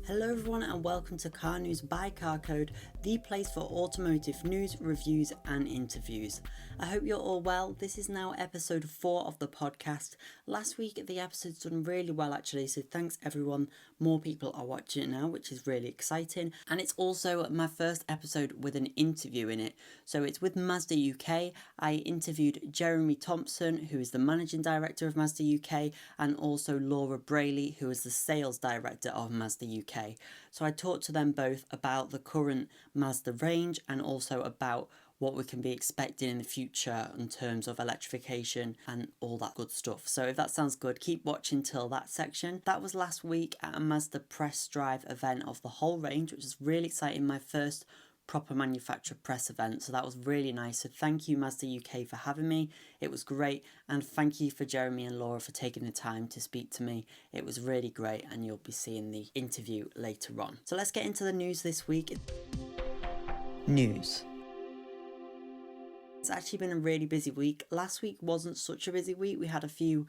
Hello everyone and welcome to Car News by Carcode, the place for automotive news, reviews and interviews. I hope you're all well. This is now episode 4 of the podcast. Last week the episode's done really well actually, so thanks everyone. More people are watching it now, which is really exciting. And it's also my first episode with an interview in it. So it's with Mazda UK. I interviewed Jeremy Thomson, who is the managing director of Mazda UK, and also Laura Brailey, who is the sales director of Mazda UK. So I talked to them both about the current Mazda range and also about what we can be expecting in the future in terms of electrification and all that good stuff. So if that sounds good, keep watching till that section. That was last week at a Mazda press drive event of the whole range, which is really exciting. My first proper manufacturer press event, so that was really nice. So thank you Mazda UK for having me, it was great, and thank you for Jeremy and Laura for taking the time to speak to me. It was really great and you'll be seeing the interview later on. So let's get into the news this week. News. It's actually been a really busy week. Last week wasn't such a busy week. We had a few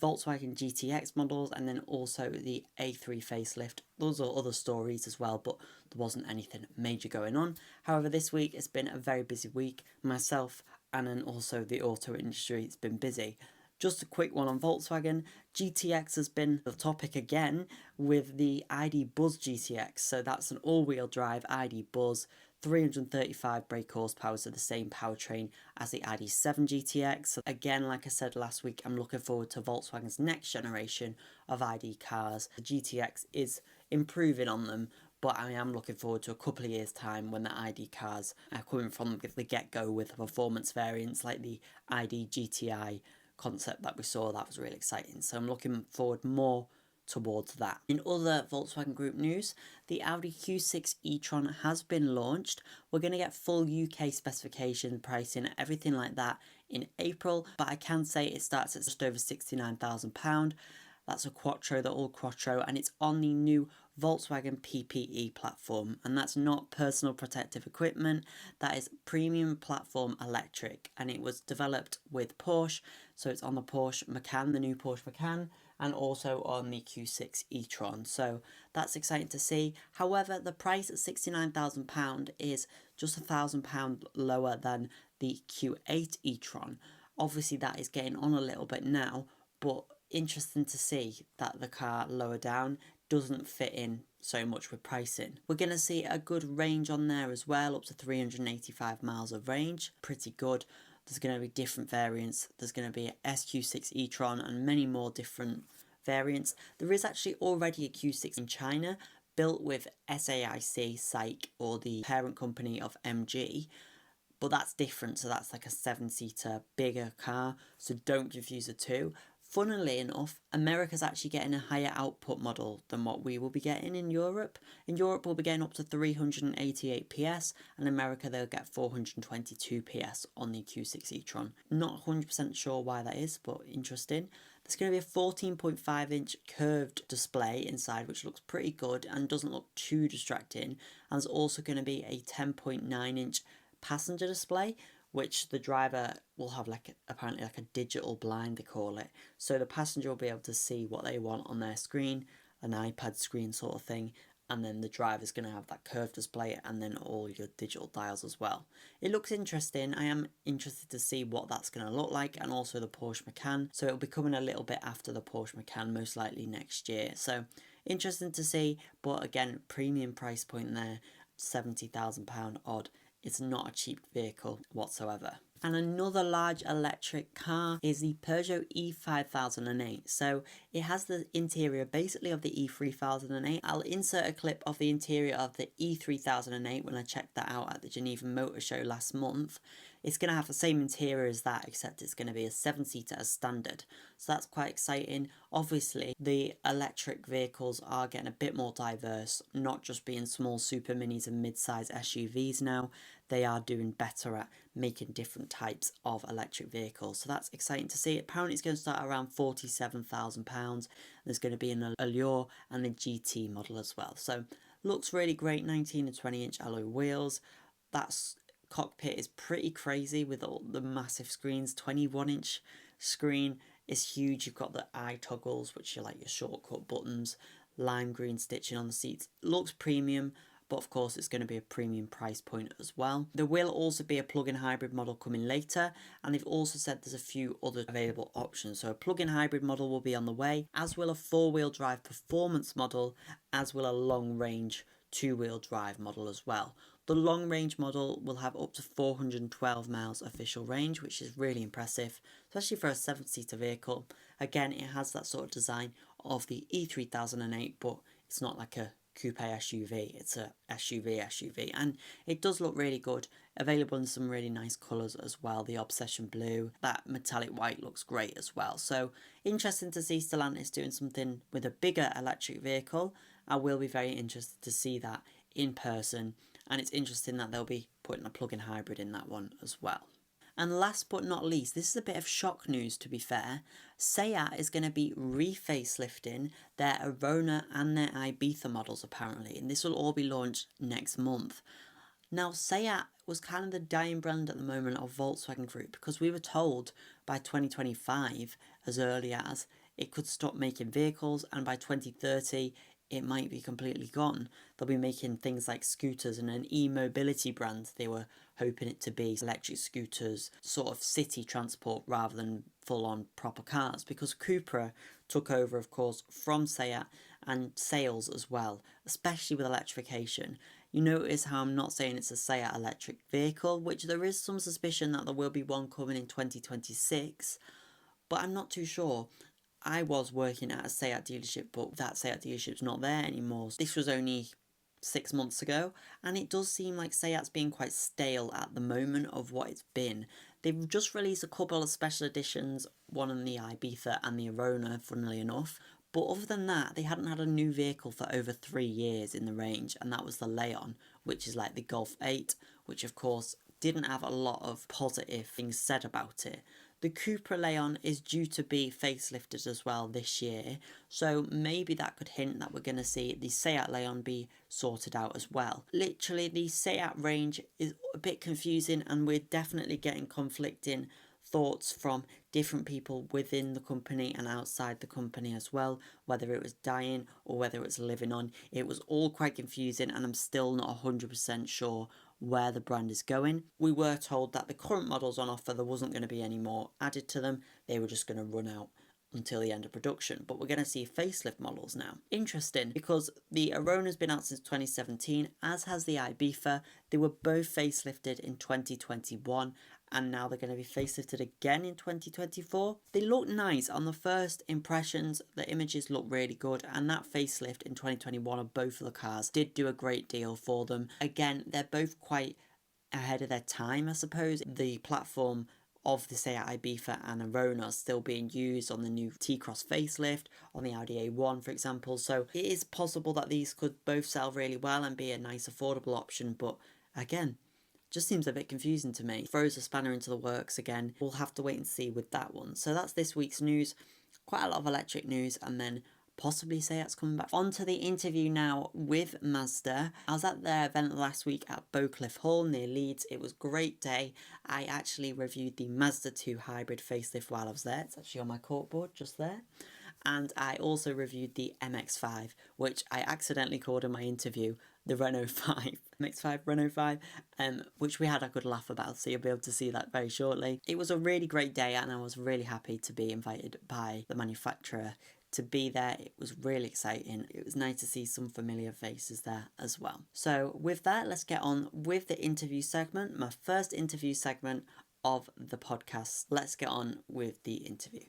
Volkswagen GTX models and then also the A3 facelift. Those are other stories as well, but there wasn't anything major going on. However, this week it's been a very busy week. Myself and then also the auto industry, it's been busy. Just a quick one on Volkswagen. GTX has been the topic again with the ID Buzz GTX. So that's an all-wheel drive ID Buzz, 335 brake horsepower, so the same powertrain as the ID.7 GTX. So again, like I said last week, I'm looking forward to Volkswagen's next generation of ID cars. The GTX is improving on them, but I am looking forward to a couple of years' time when the ID cars are coming from the get-go with performance variants like the ID GTI concept that we saw. That was really exciting. So I'm looking forward more towards that. In other Volkswagen Group news, the Audi Q6 e-tron has been launched. We're going to get full UK specification, pricing, everything like that in April, but I can say it starts at just over £69,000. That's a Quattro, the all Quattro, and it's on the new Volkswagen PPE platform, and that's not personal protective equipment, that is premium platform electric, and it was developed with Porsche, so it's on the Porsche Macan, the new Porsche Macan, and also on the Q6 e-tron, so that's exciting to see. However, the price at £69,000 is just £1,000 lower than the Q8 e-tron. Obviously that is getting on a little bit now, but interesting to see that the car lower down doesn't fit in so much with pricing. We're going to see a good range on there as well, up to 385 miles of range, pretty good. There's going to be different variants. There's going to be a SQ6 e-tron and many more different variants. There is actually already a Q6 in China built with SAIC, or the parent company of MG, but that's different, so that's like a 7-seater bigger car, so don't confuse the two. Funnily enough, America's actually getting a higher output model than what we will be getting in Europe. In Europe, we'll be getting up to 388 PS, and in America, they'll get 422 PS on the Q6 e-tron. Not 100% sure why that is, but interesting. There's going to be a 14.5-inch curved display inside, which looks pretty good and doesn't look too distracting. And there's also going to be a 10.9-inch passenger display, which the driver will have apparently like a digital blind, they call it. So the passenger will be able to see what they want on their screen, an iPad screen sort of thing, and then the driver's going to have that curved display and then all your digital dials as well. It looks interesting. I am interested to see what that's going to look like, and also the Porsche Macan. So it'll be coming a little bit after the Porsche Macan, most likely next year. So interesting to see, but again, premium price point there, £70,000 odd. It's not a cheap vehicle whatsoever. And another large electric car is the Peugeot E5008. So it has the interior basically of the E3008. I'll insert a clip of the interior of the E3008 when I checked that out at the Geneva Motor Show last month. It's going to have the same interior as that, except it's going to be a 7-seater as standard. So that's quite exciting. Obviously, the electric vehicles are getting a bit more diverse, not just being small super minis and mid-size SUVs now. They are doing better at making different types of electric vehicles. So that's exciting to see. Apparently it's going to start around £47,000. There's going to be an Allure and a GT model as well. So looks really great, 19 and 20-inch alloy wheels. That's cockpit is pretty crazy with all the massive screens. 21-inch screen is huge. You've got the eye toggles, which are like your shortcut buttons. lime green stitching on the seats. Looks premium, but of course it's going to be a premium price point as well. There will also be a plug-in hybrid model coming later, and they've also said there's a few other available options. So a plug-in hybrid model will be on the way, as will a four-wheel drive performance model, as will a long-range two-wheel drive model as well. The long-range model will have up to 412 miles official range, which is really impressive, especially for a 7-seater vehicle. Again, it has that sort of design of the E3008, but it's not like a coupe SUV, it's a SUV, and it does look really good. Available in some really nice colours as well. The Obsession Blue, that metallic white looks great as well. So interesting to see Stellantis doing something with a bigger electric vehicle. I will be very interested to see that in person, and it's interesting that they'll be putting a plug-in hybrid in that one as well. And last but not least, this is a bit of shock news to be fair. Seat is going to be refacelifting their Arona and their Ibiza models apparently, and this will all be launched next month. Now, Seat was kind of the dying brand at the moment of Volkswagen Group, because we were told by 2025, as early as, it could stop making vehicles, and by 2030 it might be completely gone. They'll be making things like scooters and an e-mobility brand. They were hoping it to be electric scooters, sort of city transport rather than full-on proper cars, because Cupra took over, of course, from Seat, and sales as well, especially with electrification. You notice how I'm not saying it's a Seat electric vehicle, which there is some suspicion that there will be one coming in 2026, but I'm not too sure. I was working at a Seat dealership, but that Seat dealership's not there anymore. This was only 6 months ago, and it does seem like Seat's being quite stale at the moment of what it's been. They've just released a couple of special editions, one on the Ibiza and the Arona, funnily enough. But other than that, they hadn't had a new vehicle for over 3 years in the range, and that was the Leon, which is like the Golf 8, which of course didn't have a lot of positive things said about it. The Cupra Leon is due to be facelifted as well this year, so maybe that could hint that we're going to see the Seat Leon be sorted out as well. Literally, the Seat range is a bit confusing, and we're definitely getting conflicting thoughts from different people within the company and outside the company as well, whether it was dying or whether it was living on. It was all quite confusing, and I'm still not 100% sure where the brand is going. We were told that the current models on offer, there wasn't going to be any more added to them. They were just going to run out until the end of production, but we're going to see facelift models now. Interesting, because the Arona's been out since 2017, as has the Ibiza. They were both facelifted in 2021, and now they're going to be facelifted again in 2024. They look nice. On the first impressions, the images look really good, and that facelift in 2021 of both of the cars did do a great deal for them. Again, they're both quite ahead of their time, I suppose. The platform of the Seat Ibiza and Arona are still being used on the new T-Cross facelift, on the Audi A1 for example, so it is possible that these could both sell really well and be a nice affordable option, but again, just seems a bit confusing to me. Throws a spanner into the works again. We'll have to wait and see with that one. So that's this week's news. Quite a lot of electric news, and then possibly Seat's coming back. On to the interview now with Mazda. I was at their event last week at Beaucliffe Hall near Leeds. It was a great day. I actually reviewed the Mazda 2 hybrid facelift while I was there. It's actually on my corkboard just there. And I also reviewed the MX-5, which I accidentally called in my interview the Renault 5, MX-5, Renault 5, which we had a good laugh about, so you'll be able to see that very shortly. It was a really great day, and I was really happy to be invited by the manufacturer to be there. It was really exciting. It was nice to see some familiar faces there as well. So with that, let's get on with the interview segment, my first interview segment of the podcast. Let's get on with the interview.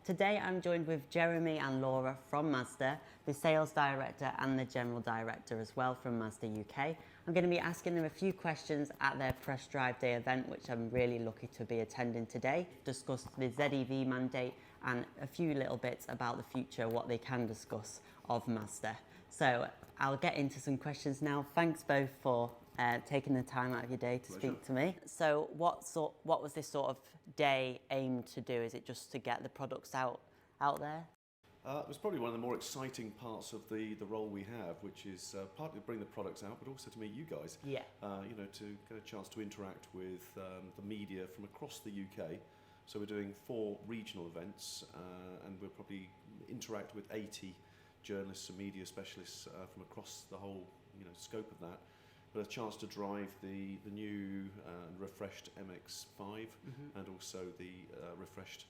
Today I'm joined with Jeremy and Laura from Mazda, the sales director and the general director as well from Mazda UK. I'm going to be asking them a few questions at their press drive day event, which I'm really lucky to be attending today. Discuss the ZEV mandate and a few little bits about the future, what they can discuss of Mazda. So I'll get into some questions now. Thanks both for taking the time out of your day to speak to me. So what was this sort of day aimed to do? Is it just to get the products out there? It was probably one of the more exciting parts of the role we have, which is partly to bring the products out, but also to meet you guys. Yeah. To get a chance to interact with the media from across the UK. So we're doing 4 regional events, and we'll probably interact with 80 journalists and media specialists from across the whole scope of that. But a chance to drive the new refreshed MX-5 and also the refreshed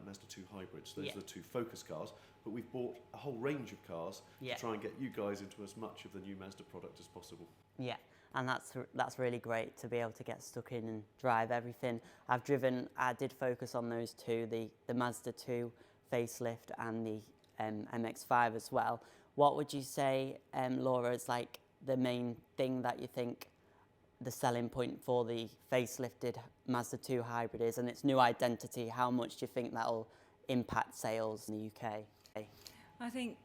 Mazda 2 hybrids. Those are the two focus cars. But we've bought a whole range of cars to try and get you guys into as much of the new Mazda product as possible. Yeah, and that's really great to be able to get stuck in and drive everything. I did focus on those two, the Mazda 2 facelift and the MX-5 as well. What would you say, Laura, is like the main thing that you think the selling point for the facelifted Mazda 2 hybrid is, and its new identity? How much do you think that'll impact sales in the UK? I think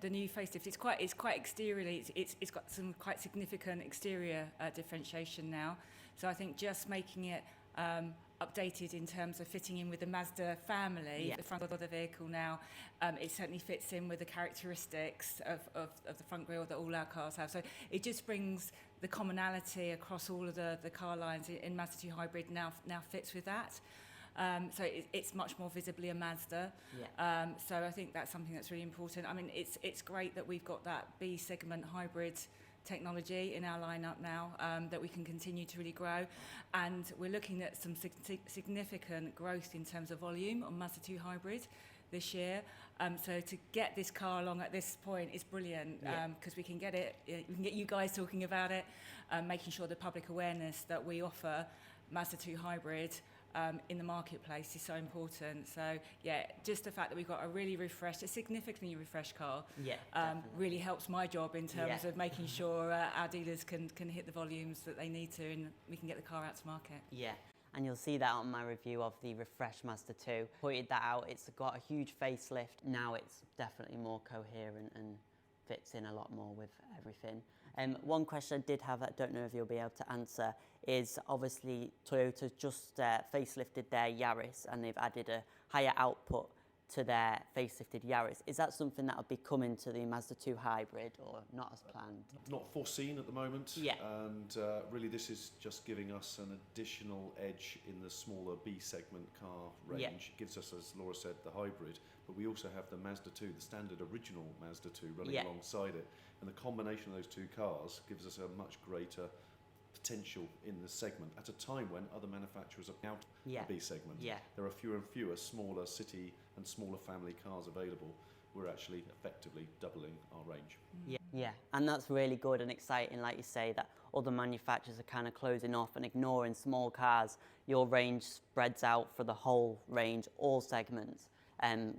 the new facelift, it's quite exteriorly, it's got some quite significant exterior differentiation now. So I think just making it updated in terms of fitting in with the Mazda family, the front of the vehicle now, it certainly fits in with the characteristics of the front grille that all our cars have. So it just brings the commonality across all of the car lines in Mazda 2 Hybrid now fits with that. So it's much more visibly a Mazda. So I think that's something that's really important. I mean, it's great that we've got that B segment hybrid technology in our lineup now that we can continue to really grow, and we're looking at some significant growth in terms of volume on Mazda 2 Hybrid this year. So to get this car along at this point is brilliant because we can get you guys talking about it, making sure the public awareness that we offer Mazda 2 Hybrid in the marketplace is so important. So yeah, just the fact that we've got a significantly refreshed car really helps my job in terms of making sure our dealers can hit the volumes that they need to, and we can get the car out to market. Yeah, and you'll see that on my review of the refreshed Mazda 2. Pointed that out. It's got a huge facelift. Now it's definitely more coherent and fits in a lot more with everything. One question I did have that I don't know if you'll be able to answer is, obviously Toyota just facelifted their Yaris and they've added a higher output to their facelifted Yaris. Is that something that will be coming to the Mazda 2 Hybrid or not as planned? Not foreseen at the moment. Yeah. And really this is just giving us an additional edge in the smaller B segment car range. Yeah. It gives us, as Laura said, the hybrid, but we also have the Mazda 2, the standard original Mazda 2 running alongside it. And the combination of those two cars gives us a much greater potential in the segment at a time when other manufacturers are out the B segment. There are fewer and fewer smaller city and smaller family cars available. We're actually effectively doubling our range. Yeah, and that's really good and exciting, like you say, that other manufacturers are kind of closing off and ignoring small cars. Your range spreads out for the whole range, all segments,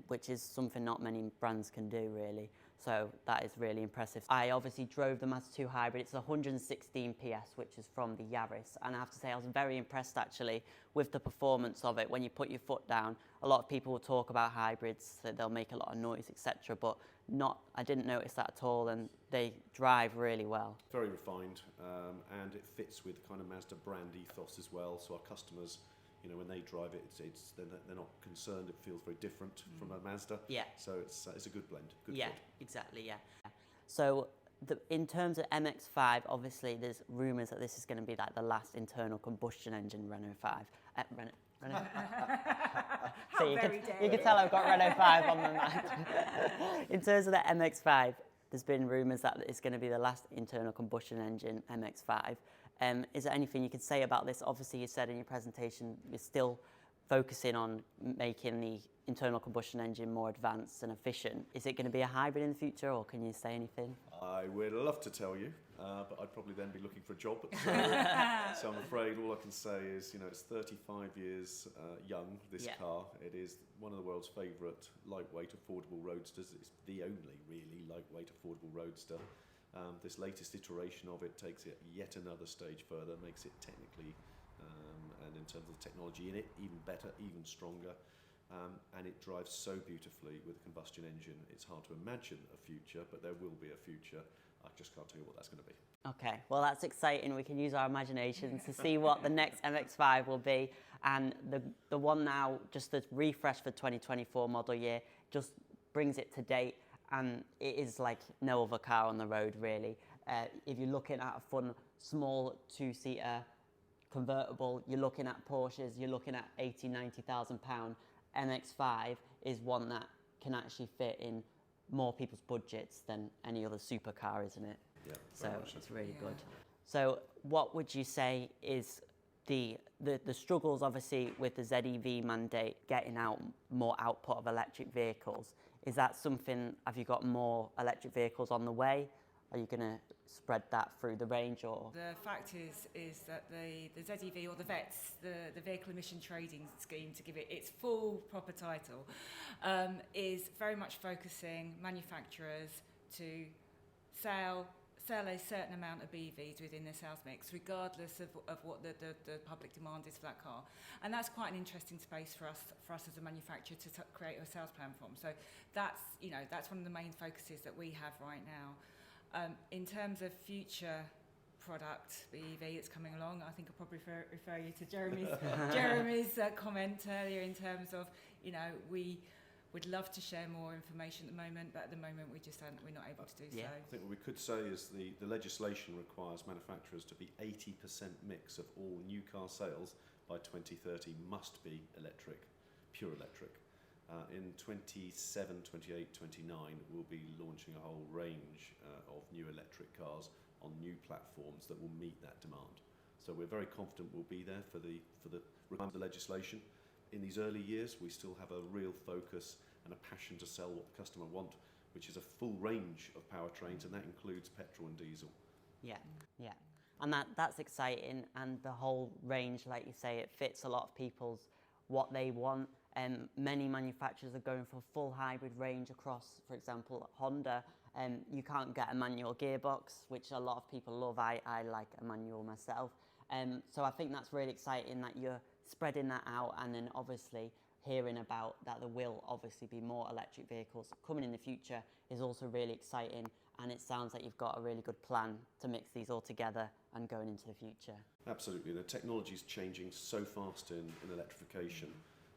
which is something not many brands can do, really. So that is really impressive. I obviously drove the Mazda 2 Hybrid. It's 116 PS, which is from the Yaris. And I have to say, I was very impressed, actually, with the performance of it. When you put your foot down, a lot of people will talk about hybrids, that they'll make a lot of noise, etc. But I didn't notice that at all, and they drive really well. Very refined, and it fits with the kind of Mazda brand ethos as well. So our customers, when they drive it, they're not concerned. It feels very different from a Mazda. Yeah. So it's a good blend. Good yeah, fit. Exactly. Yeah. So in terms of MX-5, obviously there's rumours that this is going to be like the last internal combustion engine Renault 5. Renault. So you can tell I've got Renault 5 on the map. In terms of the MX-5, there's been rumours that it's going to be the last internal combustion engine MX-5. Is there anything you can say about this? Obviously, you said in your presentation you're still focusing on making the internal combustion engine more advanced and efficient. Is it going to be a hybrid in the future, or can you say anything? I would love to tell you, but I'd probably then be looking for a job. So I'm afraid all I can say is, it's 35 years young, this car. It is one of the world's favourite lightweight, affordable roadsters. It's the only really lightweight, affordable roadster. This latest iteration of it takes it yet another stage further, makes it technically and in terms of technology in it, even better, even stronger. And it drives so beautifully with a combustion engine. It's hard to imagine a future, but there will be a future. I just can't tell you what that's going to be. Okay, well that's exciting. We can use our imaginations to see what the next MX-5 will be. And the one now, just the refresh for 2024 model year, just brings it to date. And it is like no other car on the road, really. If you're looking at a fun, small two-seater convertible, you're looking at Porsches, you're looking at 80,000, 90,000 pound. MX-5 is one that can actually fit in more people's budgets than any other supercar, isn't it? Yeah, so very much it's really Yeah. good. So what would you say is the struggles, obviously, with the ZEV mandate getting out more output of electric vehicles? Is that something, have you got more electric vehicles on the way? Are you going to spread that through the range, or? The fact is that the ZEV, or the VETS, the Vehicle Emission Trading Scheme, to give it its full proper title, is very much focusing manufacturers to sell a certain amount of BEVs within their sales mix, regardless of what the public demand is for that car. And that's quite an interesting space for us as a manufacturer to create a sales plan from. So that's one of the main focuses that we have right now. In terms of future product BEV that's coming along, I think I'll probably refer you to Jeremy's comment earlier in terms of, we would love to share more information at the moment, but at the moment we're not able to do so. I think what we could say is the legislation requires manufacturers to be 80% mix of all new car sales by 2030 must be electric, pure electric. In 27, 28, 29, we'll be launching a whole range of new electric cars on new platforms that will meet that demand. So we're very confident we'll be there for the requirements of the legislation. In these early years, we still have a real focus and a passion to sell what the customer want, which is a full range of powertrains, and that includes petrol and diesel. Yeah. And that's exciting, and the whole range, like you say, it fits a lot of people's what they want. Many manufacturers are going for full hybrid range across, for example, Honda. You can't get a manual gearbox, which a lot of people love. I like a manual myself. So I think that's really exciting that you're spreading that out, and then obviously hearing about that there will obviously be more electric vehicles coming in the future is also really exciting, and it sounds like you've got a really good plan to mix these all together and going into the future. Absolutely. The technology is changing so fast in electrification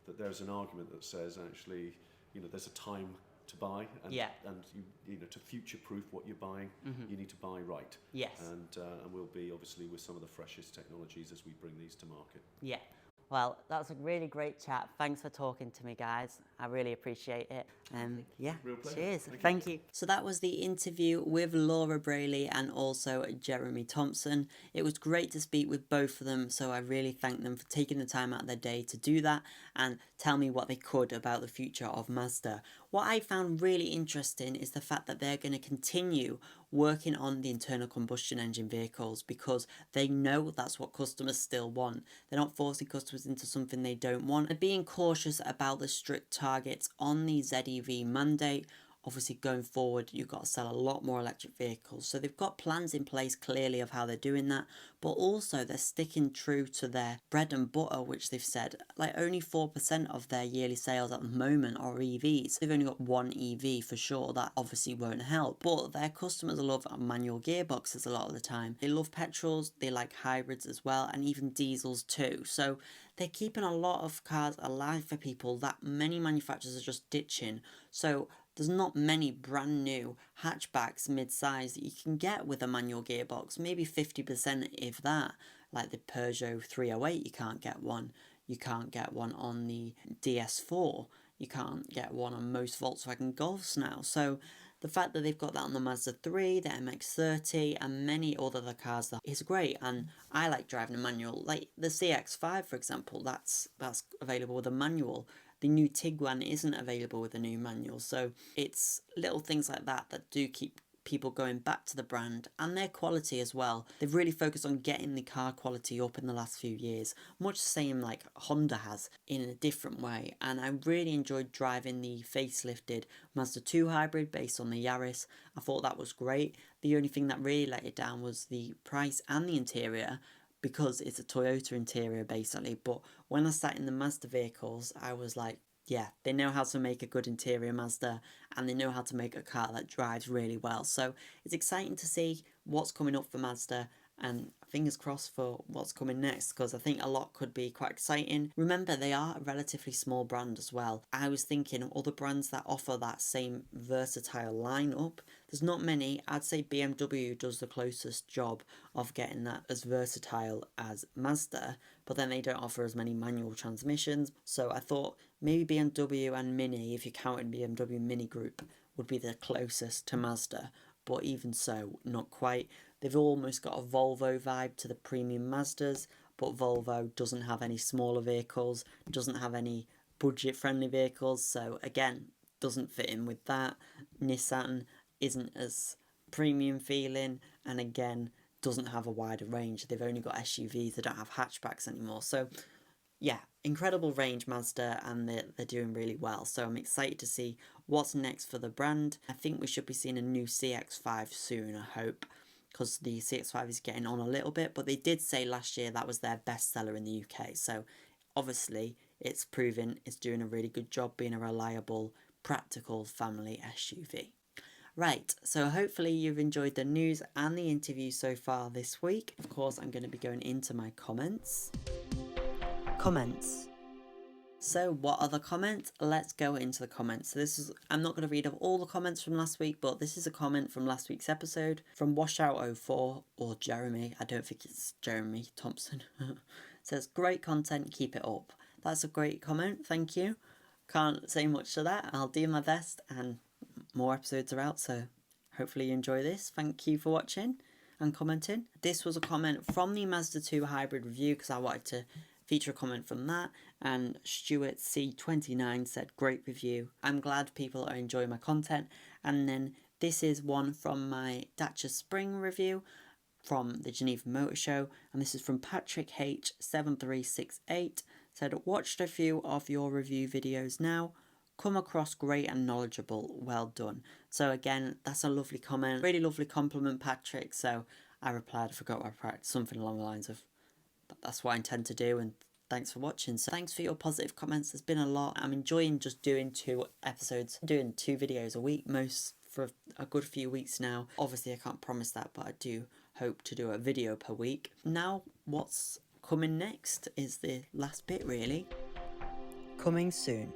that there's an argument that says actually, there's a time to buy, and you to future-proof what you're buying, you need to buy right. Yes. And we'll be obviously with some of the freshest technologies as we bring these to market. Yeah. Well, that was a really great chat. Thanks for talking to me, guys. I really appreciate it. Yeah, Real pleasure. cheers. Thank you. So that was the interview with Laura Brailey and also Jeremy Thomson. It was great to speak with both of them, so I really thank them for taking the time out of their day to do that and tell me what they could about the future of Mazda. What I found really interesting is the fact that they're going to continue working on the internal combustion engine vehicles because they know that's what customers still want. They're not forcing customers into something they don't want. They're being cautious about the strict targets on the ZEV mandate. Obviously, going forward, you've got to sell a lot more electric vehicles. So they've got plans in place clearly of how they're doing that. But also, they're sticking true to their bread and butter, which they've said, like only 4% of their yearly sales at the moment are EVs. They've only got one EV for sure. That obviously won't help. But their customers love manual gearboxes a lot of the time. They love petrols, they like hybrids as well, and even diesels too. So they're keeping a lot of cars alive for people that many manufacturers are just ditching. So there's not many brand new hatchbacks mid-size that you can get with a manual gearbox, maybe 50% if that. Like the Peugeot 308, you can't get one. You can't get one on the DS4. You can't get one on most Volkswagen Golfs now. So the fact that they've got that on the Mazda 3, the MX-30 and many other cars is great, and I like driving a manual. Like the CX-5 for example, that's available with a manual. The new Tiguan isn't available with a new manual, so it's little things like that that do keep people going back to the brand and their quality as well. They've really focused on getting the car quality up in the last few years, much the same like Honda has in a different way. And I really enjoyed driving the facelifted Mazda 2 hybrid based on the Yaris. I thought that was great. The only thing that really let it down was the price and the interior, because it's a Toyota interior basically. But when I sat in the Mazda vehicles, I was like, yeah, they know how to make a good interior Mazda, and they know how to make a car that drives really well. So it's exciting to see what's coming up for Mazda, and fingers crossed for what's coming next, because I think a lot could be quite exciting. Remember, they are a relatively small brand as well. I was thinking other brands that offer that same versatile lineup, there's not many. I'd say BMW does the closest job of getting that as versatile as Mazda, but then they don't offer as many manual transmissions. So I thought maybe BMW and Mini, if you counted BMW Mini Group, would be the closest to Mazda, but even so, not quite. They've almost got a Volvo vibe to the premium Mazdas, but Volvo doesn't have any smaller vehicles, doesn't have any budget-friendly vehicles, so again, doesn't fit in with that. Nissan isn't as premium feeling, and again, doesn't have a wider range. They've only got SUVs, they don't have hatchbacks anymore. So yeah, incredible range Mazda, and they're doing really well. So I'm excited to see what's next for the brand. I think we should be seeing a new CX-5 soon, I hope, because the CX-5 is getting on a little bit, but they did say last year that was their best seller in the UK. So obviously it's proven it's doing a really good job being a reliable, practical family SUV. Right, so hopefully you've enjoyed the news and the interview so far this week. Of course, I'm going to be going into my comments. So what are the comments? Let's go into the comments. So I'm not going to read off all the comments from last week, but this is a comment from last week's episode from Washout04, or Jeremy. I don't think it's Jeremy Thomson. Says, great content, keep it up. That's a great comment, thank you. Can't say much to that. I'll do my best, and more episodes are out, so hopefully you enjoy this. Thank you for watching and commenting. This was a comment from the Mazda 2 hybrid review, because I wanted to feature a comment from that, and Stuart C29 said, great review. I'm glad people are enjoying my content. And then this is one from my Dacia Spring review from the Geneva Motor Show, and this is from Patrick H7368. Said, watched a few of your review videos now, come across great and knowledgeable, well done. So again, that's a lovely comment, really lovely compliment, Patrick. So I replied, I forgot what I replied, something along the lines of, that's what I intend to do, and thanks for watching. So thanks for your positive comments. There's been a lot. I'm enjoying just doing 2 episodes, doing 2 videos a week, most for a good few weeks now. Obviously I can't promise that, but I do hope to do a video per week. Now what's coming next is the last bit, really. Coming soon.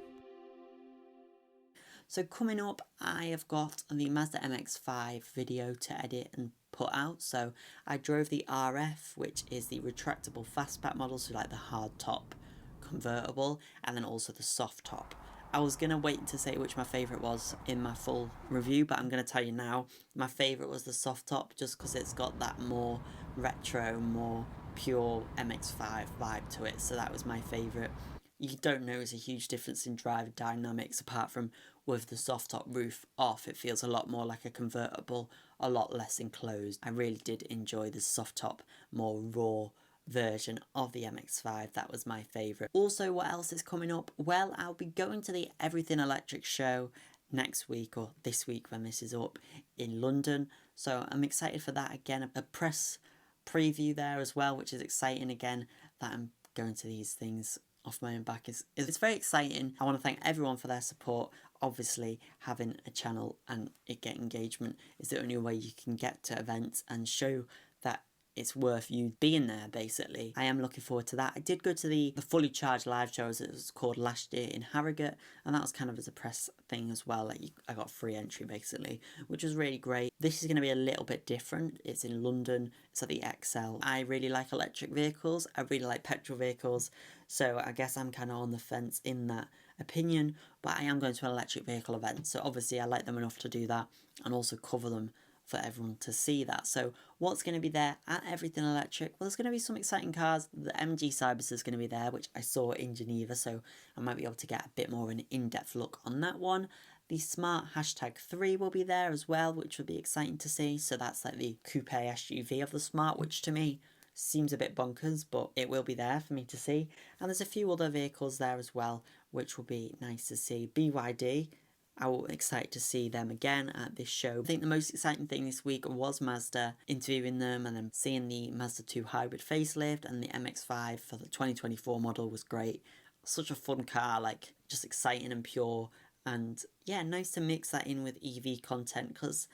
So coming up, I have got the Mazda MX-5 video to edit and put out. So I drove the RF, which is the retractable fastback model, so like the hard top convertible, and then also the soft top. I was going to wait to say which my favourite was in my full review, but I'm going to tell you now. My favourite was the soft top, just because it's got that more retro, more pure MX-5 vibe to it. So that was my favourite. You don't notice a huge difference in drive dynamics apart from with the soft top roof off. It feels a lot more like a convertible, a lot less enclosed. I really did enjoy the soft top, more raw version of the MX-5. That was my favourite. Also, what else is coming up? Well, I'll be going to the Everything Electric show next week, or this week when this is up, in London. So I'm excited for that. Again, a press preview there as well, which is exciting. Again, that I'm going to these things off my own back it's very exciting. I want to thank everyone for their support. Obviously, having a channel and it get engagement is the only way you can get to events and show that it's worth you being there, basically. I am looking forward to that. I did go to the Fully Charged live show, as it was called, last year in Harrogate, and that was kind of as a press thing as well. Like I got free entry, basically, which was really great. This is going to be a little bit different. It's in London. It's at the XL. I really like electric vehicles. I really like petrol vehicles. So I guess I'm kind of on the fence in that opinion, but I am going to an electric vehicle event. So obviously I like them enough to do that and also cover them for everyone to see that. So what's going to be there at Everything Electric? Well, there's going to be some exciting cars. The MG Cybus is going to be there, which I saw in Geneva, so I might be able to get a bit more of an in-depth look on that one. The Smart #3 will be there as well, which will be exciting to see. So that's like the coupe SUV of the Smart, which to me seems a bit bonkers, but it will be there for me to see. And there's a few other vehicles there as well, which will be nice to see. BYD, I'm excited to see them again at this show. I think the most exciting thing this week was Mazda, interviewing them and then seeing the Mazda 2 hybrid facelift, and the MX-5 for the 2024 model was great. Such a fun car, like just exciting and pure, and yeah, nice to mix that in with EV content, because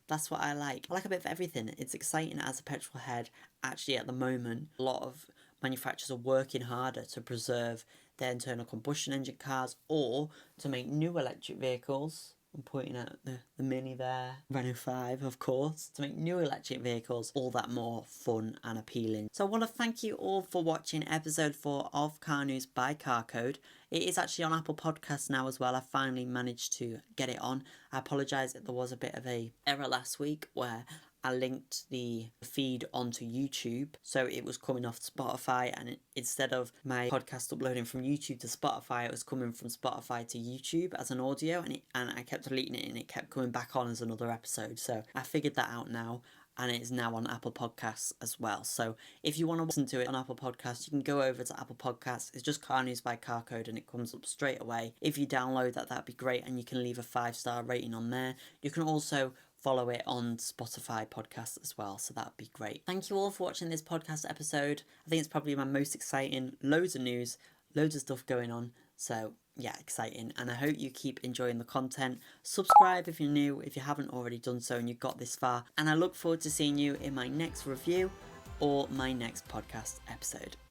that's what I like. I like a bit of everything. It's exciting as a petrol head. Actually, at the moment, a lot of manufacturers are working harder to preserve their internal combustion engine cars, or to make new electric vehicles, I'm pointing out the Mini there, Renault 5 of course, to make new electric vehicles all that more fun and appealing. So I want to thank you all for watching episode 4 of Car News by Carcode. It is actually on Apple Podcasts now as well. I finally managed to get it on. I apologise that there was a bit of a error last week where I linked the feed onto YouTube, so it was coming off Spotify, and instead of my podcast uploading from YouTube to Spotify, it was coming from Spotify to YouTube as an audio, and I kept deleting it, and it kept coming back on as another episode. So I figured that out now, and it is now on Apple Podcasts as well. So if you want to listen to it on Apple Podcasts, you can go over to Apple Podcasts. It's just Car News by Carcode, and it comes up straight away. If you download that, that'd be great, and you can leave a 5-star rating on there. You can also follow it on Spotify podcasts as well, so that'd be great. Thank you all for watching this podcast episode. I think it's probably my most exciting. Loads of news, loads of stuff going on, so yeah, exciting, and I hope you keep enjoying the content. Subscribe if you're new, if you haven't already done so and you've got this far, and I look forward to seeing you in my next review or my next podcast episode.